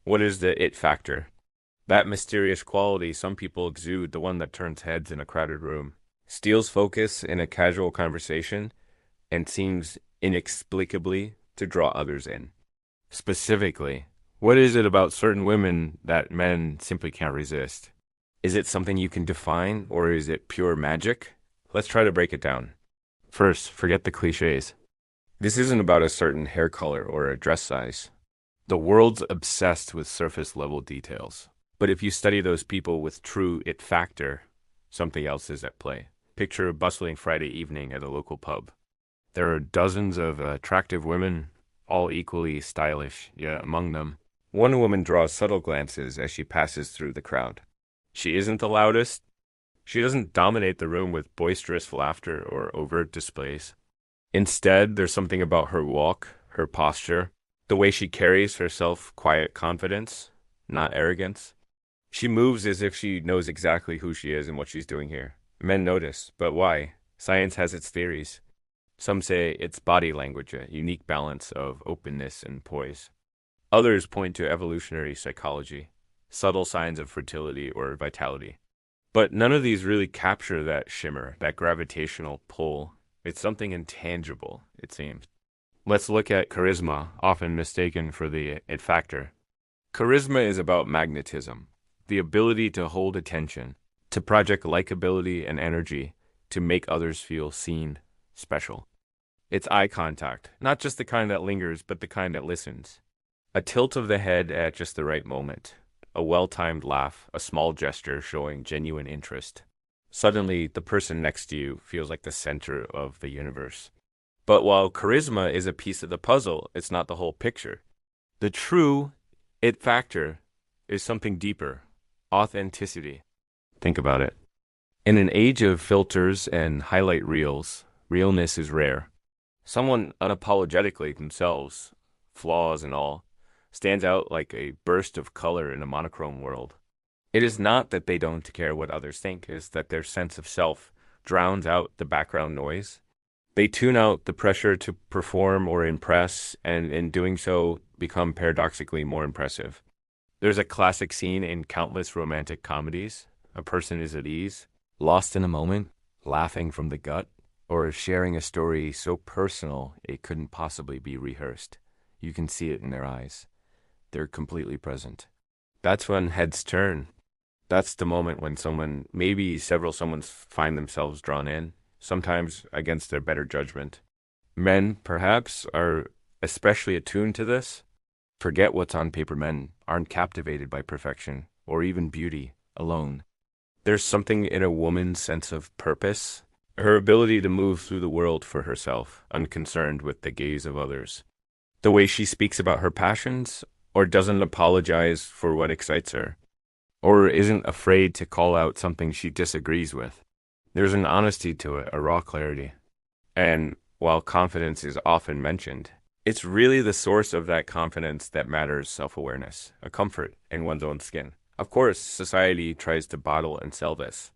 What is the it factor? That mysterious quality some people exude, the one that turns heads in a crowded room, steals focus in a casual conversation, and seems inexplicably to draw others in. Specifically, what is it about certain women that men simply can't resist? Is it something you can define, or is it pure magic? Let's try to break it down. First, forget the cliches. This isn't about a certain hair color or a dress size. The world's obsessed with surface level details. But if you study those people with true it factor, something else is at play. Picture a bustling Friday evening at a local pub. There are dozens of attractive women, all equally stylish, yet among them, one woman draws subtle glances as she passes through the crowd. She isn't the loudest. She doesn't dominate the room with boisterous laughter or overt displays. Instead, there's something about her walk, her posture, the way she carries herself, quiet confidence, not arrogance. She moves as if she knows exactly who she is and what she's doing here. Men notice, but why? Science has its theories. Some say it's body language, a unique balance of openness and poise. Others point to evolutionary psychology, subtle signs of fertility or vitality. But none of these really capture that shimmer, that gravitational pull. It's something intangible, it seems. Let's look at charisma, often mistaken for the it factor. Charisma is about magnetism, the ability to hold attention, to project likability and energy, to make others feel seen, special. It's eye contact, not just the kind that lingers, but the kind that listens. A tilt of the head at just the right moment, a well-timed laugh, a small gesture showing genuine interest. Suddenly, the person next to you feels like the center of the universe. But while charisma is a piece of the puzzle, it's not the whole picture. The true it factor is something deeper, authenticity. Think about it. In an age of filters and highlight reels, realness is rare. Someone unapologetically themselves, flaws and all, stands out like a burst of color in a monochrome world. It is not that they don't care what others think, it's that their sense of self drowns out the background noise. They tune out the pressure to perform or impress, and in doing so, become paradoxically more impressive. There's a classic scene in countless romantic comedies. A person is at ease, lost in a moment, laughing from the gut, or sharing a story so personal it couldn't possibly be rehearsed. You can see it in their eyes. They're completely present. That's when heads turn. That's the moment when someone, maybe several someones, find themselves drawn in, sometimes against their better judgment. Men, perhaps, are especially attuned to this. Forget what's on paper. Men aren't captivated by perfection or even beauty alone. There's something in a woman's sense of purpose, her ability to move through the world for herself, unconcerned with the gaze of others. The way she speaks about her passions, or doesn't apologize for what excites her, or isn't afraid to call out something she disagrees with. There's an honesty to it, a raw clarity. And while confidence is often mentioned, it's really the source of that confidence that matters: self-awareness, a comfort in one's own skin. Of course, society tries to bottle and sell this.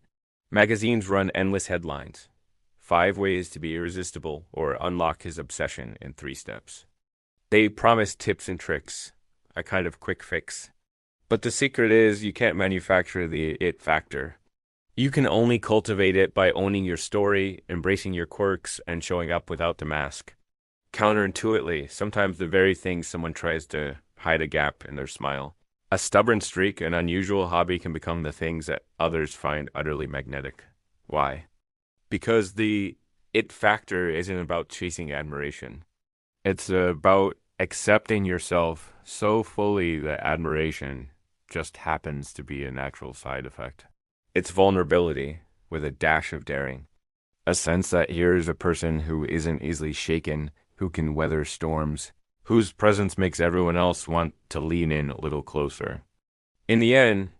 Magazines run endless headlines. 5 ways to be irresistible or unlock his obsession in 3 steps. They promise tips and tricks, a kind of quick fix. But the secret is you can't manufacture the it factor. You can only cultivate it by owning your story, embracing your quirks, and showing up without the mask. Counterintuitively, sometimes the very thing someone tries to hide a gap in their smile. A stubborn streak, an unusual hobby can become the things that others find utterly magnetic. Why? Because the it factor isn't about chasing admiration. It's about accepting yourself so fully that admiration just happens to be a natural side effect. It's vulnerability with a dash of daring. A sense that here is a person who isn't easily shaken, who can weather storms, whose presence makes everyone else want to lean in a little closer. In the end,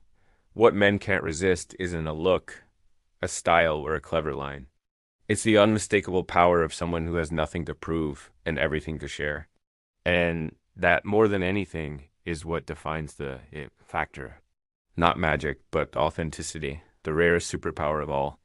what men can't resist isn't a look, a style, or a clever line. It's the unmistakable power of someone who has nothing to prove and everything to share. And that, more than anything, is what defines the it factor. Not magic, but authenticity, the rarest superpower of all.